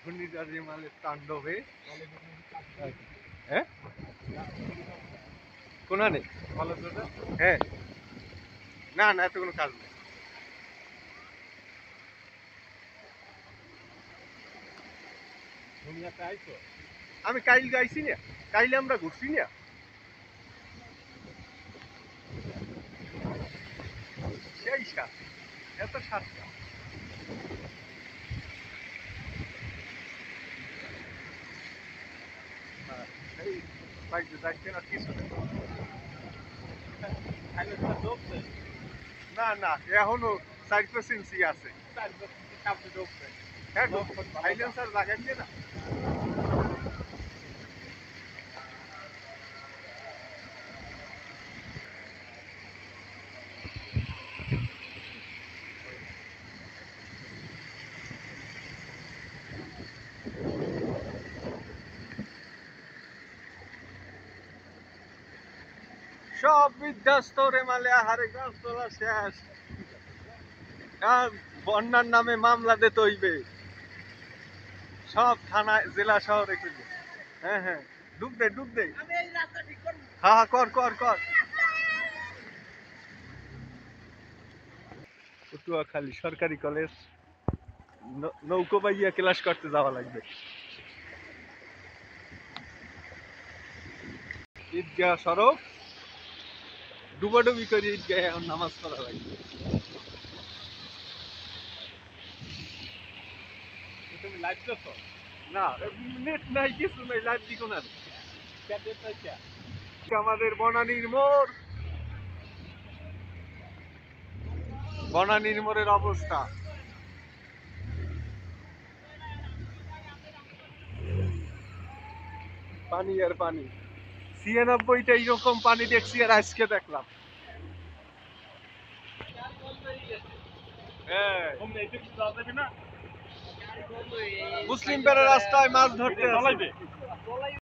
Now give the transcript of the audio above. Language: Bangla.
ঘূর্ণিঝড় মালের তাণ্ডবে হ্যাঁ কোন নেই হ্যাঁ না না এত কোনো কাজ নেই আমি কাইল গাইছি না কাইলে আমরা ঘুরছি না সেই সাত এত সাতটা না না এখনো 4% আছে সাইলেন্সার লাগাই দিয়ে না সব বিধ্বস্ত রে মালে হারে গাছ তোলা শেষ বন্যার নামে মামলা দিতে হইবে সব থানায় জেলা শহরে খুঁজে হ্যাঁ হ্যাঁ ডুব দে হ্যাঁ হ্যাঁ কর কর কর পটুয়াখালী সরকারি কলেজ নৌকো বাইয়া ক্লাস করতে যাওয়া লাগবে ঈদগাহ সড়ক ডুবাডুবি করে ঈদগাহ এখন নামাজ পড়া লাগবে তুমি লাইভ করছো না নেট নাই কিছু নাই লাইভ দিকো না আমাদের বনানীর মোড়ের অবস্থা পানি আর পানি 96টা এইরকম পানি দেখছি আর আজকে দেখলাম মুসলিম পেড়া রাস্তায় মাছ ধরতে